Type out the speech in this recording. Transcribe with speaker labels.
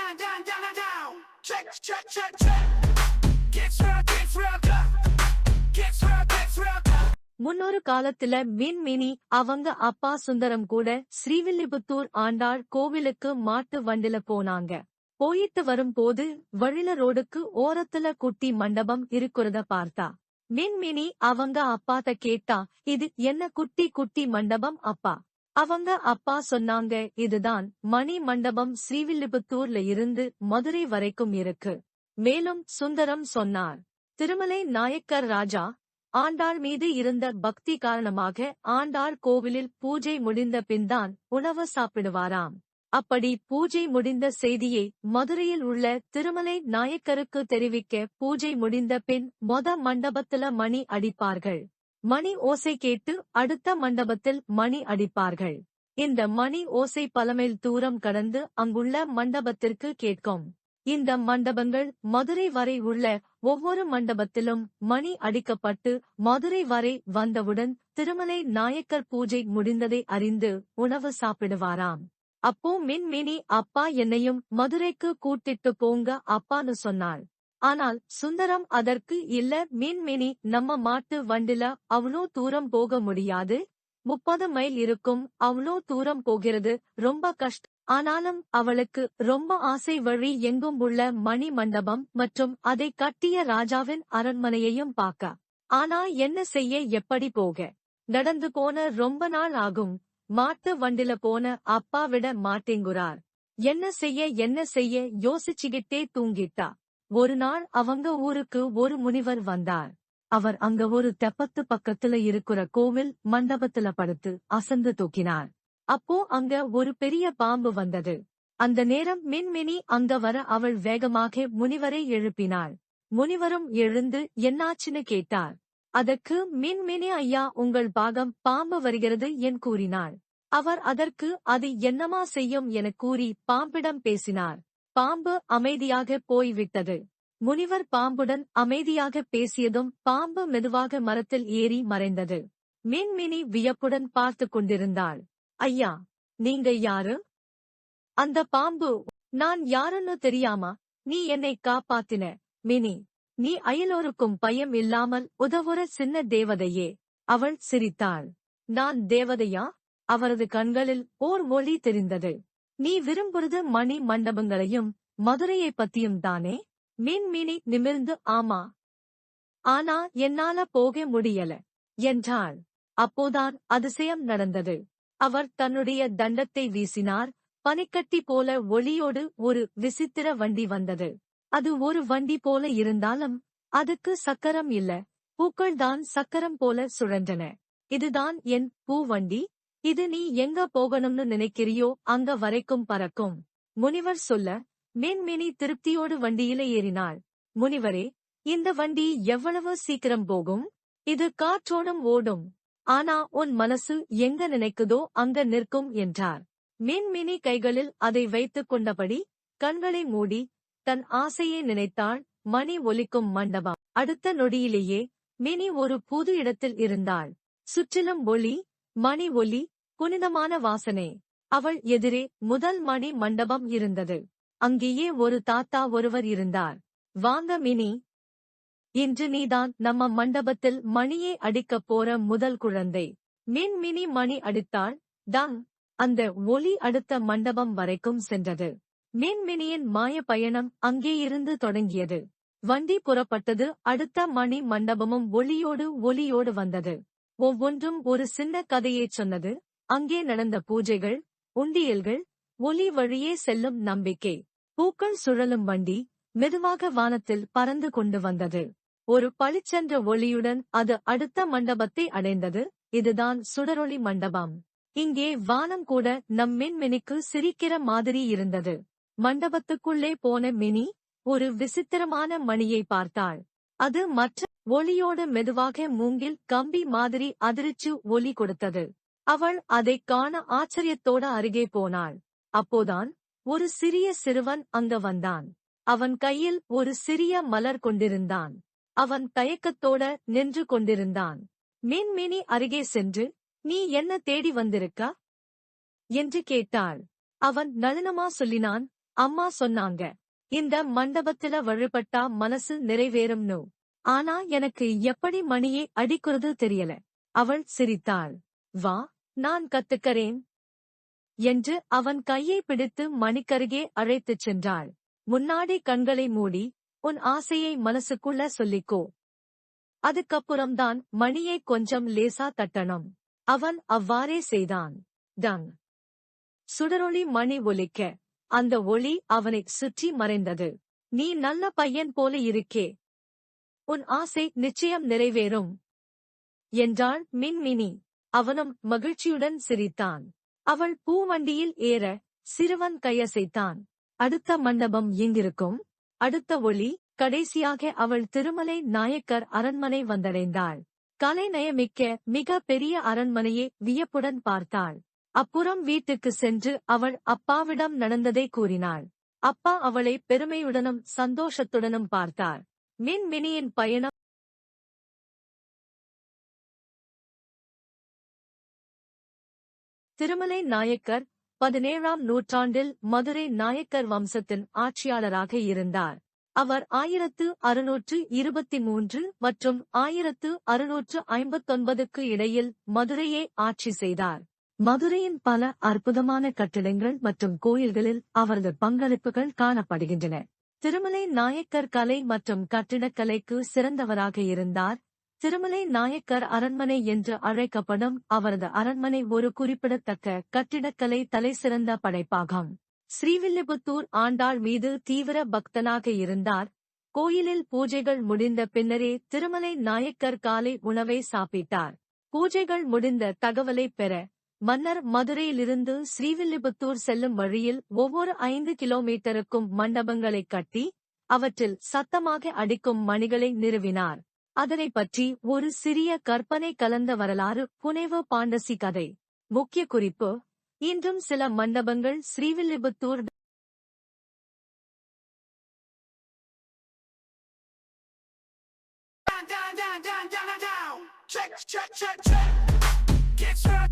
Speaker 1: down, down, down, down, down. Check, check, check, check. Gets real, gets real good. Gets real, gets real good.
Speaker 2: முன்னொரு காலத்துல மின்மினி அவங்க அப்பா சுந்தரம் கூட ஸ்ரீவில்லிபுத்தூர் ஆண்டாள் கோவிலுக்கு மாட்டு வண்டில போனாங்க. போயிட்டு வரும்போது வழில ரோடுக்கு ஓரத்துல குட்டி மண்டபம் இருக்கிறத பார்த்தா. மின்மினி அவங்க அப்பாட்ட கேட்டா, இது என்ன குட்டி குட்டி மண்டபம் அப்பா? அவங்க அப்பா சொன்னாங்க, இதுதான் மணி மண்டபம், ஸ்ரீவில்லிபுத்தூர்ல இருந்து மதுரை வரைக்கும் இருக்கு. மேலும் சுந்தரம் சொன்னார், திருமலை நாயக்கர் ராஜா ஆண்டாள் மீது இருந்த பக்தி காரணமாக ஆண்டாள் கோவிலில் பூஜை முடிந்த பின்தான் உணவு சாப்பிடுவாராம். அப்படி பூஜை முடிந்த செய்தியை மதுரையில் உள்ள திருமலை நாயக்கருக்கு தெரிவிக்க பூஜை முடிந்த பின் மண்டபத்துல மணி அடிப்பார்கள். மணி ஓசை கேட்டு அடுத்த மண்டபத்தில் மணி அடிப்பார்கள். இந்த மணி ஓசை பல மைல் தூரம் கடந்து அங்குள்ள மண்டபத்திற்கு கேட்கும். இந்த மண்டபங்கள் மதுரை வரை உள்ள ஒவ்வொரு மண்டபத்திலும் மணி அடிக்கப்பட்டு மதுரை வரை வந்தவுடன் திருமலை நாயக்கர் பூஜை முடிந்ததை அறிந்து உணவு சாப்பிடுவாராம். அப்போ மின்மினி, அப்பா என்னையும் மதுரைக்கு கூட்டிட்டு போங்க அப்பான்னு சொன்னாள். ஆனால் சுந்தரம் அதற்கு இல்ல மின்மினி, நம்ம மாட்டு வண்டில அவ்வளோ தூரம் போக முடியாது, 30 மைல் இருக்கும், அவ்வளோ தூரம் போகிறது ரொம்ப கஷ்டம். ஆனாலும் அவளுக்கு ரொம்ப ஆசை வழி எங்கும் உள்ள மணி மண்டபம் மற்றும் அதை கட்டிய ராஜாவின் அரண்மனையையும் பார்க்க. ஆனா என்ன செய்ய, எப்படி போக? நடந்து போன ரொம்ப நாள் ஆகும். மாட்டு வண்டில போன அப்பா விட மாட்டேங்குறார். என்ன செய்ய யோசிச்சுகிட்டே தூங்கிட்டா. ஒரு நாள் அவங்க ஊருக்கு ஒரு முனிவர் வந்தார். அவர் அங்க ஒரு தெப்பத்து பக்கத்துல இருக்கிற கோவில் மண்டபத்துல படுத்து அசந்து தூக்கினார். அப்போ அங்க ஒரு பெரிய பாம்பு வந்தது. அந்த நேரம் மின்மினி அங்க வர அவள் வேகமாக முனிவரை எழுப்பினாள். முனிவரும் எழுந்து என்னாச்சுன்னு கேட்டார். அதற்கு மின்மினி, ஐயா, உங்கள் பாகம் பாம்பு வருகிறது என் கூறினாள். அவர் அதற்கு அது என்னமா செய்யும் என கூறி பாம்பிடம் பேசினார். பாம்பு அமைதியாக போய்விட்டது. முனிவர் பாம்புடன் அமைதியாக பேசியதும் பாம்பு மெதுவாக மரத்தில் ஏறி மறைந்தது. மின்மினி வியப்புடன் பார்த்து கொண்டிருந்தாள். ஐயா, நீங்க யாரு? அந்த பாம்பு நான் யாருன்னு தெரியாமா நீ என்னை காப்பாத்தின? மினி, நீ அயலோருக்கும் பயம் இல்லாமல் உதவுற சின்ன தேவதையே. அவள் சிரித்தாள். நான் தேவதையா? அவரது கண்களில் ஓர் ஒளி தெரிந்தது. நீ விரும்புறது மணி மண்டபங்களையும் மதுரையை பத்தியும் தானே? மின்மினி நிமிர்ந்து ஆமா, ஆனா என்னால போக முடியல என்றாள். அப்போதான் அதிசயம் நடந்தது. அவர் தன்னுடைய தண்டத்தை வீசினார். பனிக்கட்டி போல ஒளியோடு ஒரு விசித்திர வண்டி வந்தது. அது ஒரு வண்டி போல இருந்தாலும் அதுக்கு சக்கரம் இல்ல, பூக்கள் தான் சக்கரம் போல சுழன்றன. இதுதான் என் பூவண்டி, இது நீ எங்க போகணும்னு நினைக்கிறியோ அங்க வரைக்கும் பறக்கும். முனிவர் சொல்ல மின்மினி திருப்தியோடு வண்டியில ஏறினாள். முனிவரே, இந்த வண்டி எவ்வளவு சீக்கிரம் போகும்? இது காற்றோடும் ஓடும். ஆனா உன் மனசு எங்க நினைக்குதோ அங்க நிற்கும் என்றார். மின்மினி கைகளில் அதை வைத்துக் கொண்டபடி கண்களை மூடி தன் ஆசையை நினைத்தாள். மணி ஒலிக்கும் மண்டபம். அடுத்த நொடியிலேயே மினி ஒரு புது இடத்தில் இருந்தாள். சுற்றிலும் ஒளி, மணி ஒலி, புனிதமான வாசனை. அவள் எதிரே முதல் மணி மண்டபம் இருந்தது. அங்கேயே ஒரு தாத்தா ஒருவர் இருந்தார். வாங்க மினி, இன்று நீதான் நம்ம மண்டபத்தில் மணியை அடிக்கப் போற முதல் குழந்தை. மின்மினி மணி அடித்தாள். டங்! அந்த ஒலி அடுத்த மண்டபம் வரைக்கும் சென்றது. மின்மினியின் மாய பயணம் அங்கேயிருந்து தொடங்கியது. வண்டி புறப்பட்டது. அடுத்த மணி மண்டபமும் ஒளியோடு வந்தது. ஒவ்வொன்றும் ஒரு சின்ன கதையைச் சொன்னது. அங்கே நடந்த பூஜைகள், உண்டியல்கள், ஒலி வழியே செல்லும் நம்பிக்கை. பூக்கள் சுழலும் வண்டி மெதுவாக வானத்தில் பறந்து கொண்டு வந்தது. ஒரு பளிச்சென்ற ஒளியுடன் அது அடுத்த மண்டபத்தை அடைந்தது. இதுதான் சுடரொளி மண்டபம். இங்கே வானம் கூட நம் மின்மினிக்கு சிரிக்கிற மாதிரி இருந்தது. மண்டபத்துக்குள்ளே போன மினி ஒரு விசித்திரமான மணியை பார்த்தாள். அது மற்ற ஒளியோடு மெதுவாக மூங்கில் கம்பி மாதிரி அதிர்ச்சி ஒலி கொடுத்தது. அவள் அதைக் காண ஆச்சரியத்தோட அருகே போனாள். அப்போதான் ஒரு சிறிய சிறுவன் அங்க வந்தான். அவன் கையில் ஒரு சிறிய மலர் கொண்டிருந்தான். அவன் தயக்கத்தோட நின்று கொண்டிருந்தான். மின்மினி அருகே சென்று, நீ என்ன தேடி வந்திருக்க என்று கேட்டாள். அவன் நளினமா சொல்லினான், அம்மா சொன்னாங்க. இந்த மண்டபத்துல வழிபட்டா மனசு நிறைவேறும்னு. ஆனா எனக்கு எப்படி மணியை அடிக்கிறது தெரியல. அவள் சிரித்தாள். வா, நான் கத்துக்கறேன் என்று அவன் கையை பிடித்து மணிக்கருகே அழைத்துச் சென்றாள். முன்னாடி கண்களை மூடி, உன் ஆசையை மனசுக்குள்ள சொல்லிக்கோ. அதுக்கப்புறம்தான் மணியை கொஞ்சம் லேசா தட்டணும். அவன் அவ்வாறே செய்தான். டங். சுடரொளி மணி ஒலிக்க, அந்த ஒளி அவனைச் சுற்றி மறைந்தது. நீ நல்ல பையன் போல இருக்கே. உன் ஆசை நிச்சயம் நிறைவேறும் என்றாள் மின்மினி. அவனும் மகிழ்ச்சியுடன் சிரித்தான். அவள் பூவண்டியில் ஏற சிறுவன் கையசைத்தான். அடுத்த மண்டபம் எங்கிருக்கும்? அடுத்த ஒளி. கடைசியாக அவள் திருமலை நாயக்கர் அரண்மனை வந்தடைந்தாள். கலைநயமிக்க மிக பெரிய அரண்மனையை வியப்புடன் பார்த்தாள். அப்புறம் வீட்டுக்கு சென்று அவள் அப்பாவிடம் நடந்ததை கூறினாள். அப்பா அவளை பெருமையுடனும் சந்தோஷத்துடனும் பார்த்தார். மின்மினியின் பயணம் திருமலை நாயக்கர் 17ஆம் நூற்றாண்டில் மதுரை நாயக்கர் வம்சத்தின் ஆட்சியாளராக இருந்தார். அவர் 1623 மற்றும் 1659க்கு இடையில் மதுரையை ஆட்சி செய்தார். மதுரையின் பல அற்புதமான கட்டிடங்கள் மற்றும் கோயில்களில் அவரது பங்களிப்புகள் காணப்படுகின்றன. திருமலை நாயக்கர் கலை மற்றும் கட்டிடக்கலைக்கு சிறந்தவராக இருந்தார். திருமலை நாயக்கர் அரண்மனை என்று அழைக்கப்படும் அவரது அரண்மனை ஒரு குறிப்பிடத்தக்க கட்டிடக்கலை தலைசிறந்த படைப்பாகும். ஸ்ரீவில்லிபுத்தூர் ஆண்டாள் மீது தீவிர பக்தனாக இருந்தார். கோயிலில் பூஜைகள் முடிந்த பின்னரே திருமலை நாயக்கர் காலை உணவை சாப்பிட்டார். பூஜைகள் முடிந்த தகவலை பெற மன்னர் மதுரையிலிருந்து ஸ்ரீவில்லிபுத்தூர் செல்லும் வழியில் ஒவ்வொரு 5 கிலோமீட்டருக்கும் மண்டபங்களை கட்டி அவற்றில் சத்தமாக அடிக்கும் மணிகளை நிறுவினார். அதனை பற்றி ஒரு சிறிய கற்பனை கலந்த வரலாறு புனைவு பாண்டசி கதை. முக்கிய குறிப்பு: இன்றும் சில மண்டபங்கள் Srivilliputhur
Speaker 1: Down, down, down, down, down, down. Check, check, check, check. Gets round,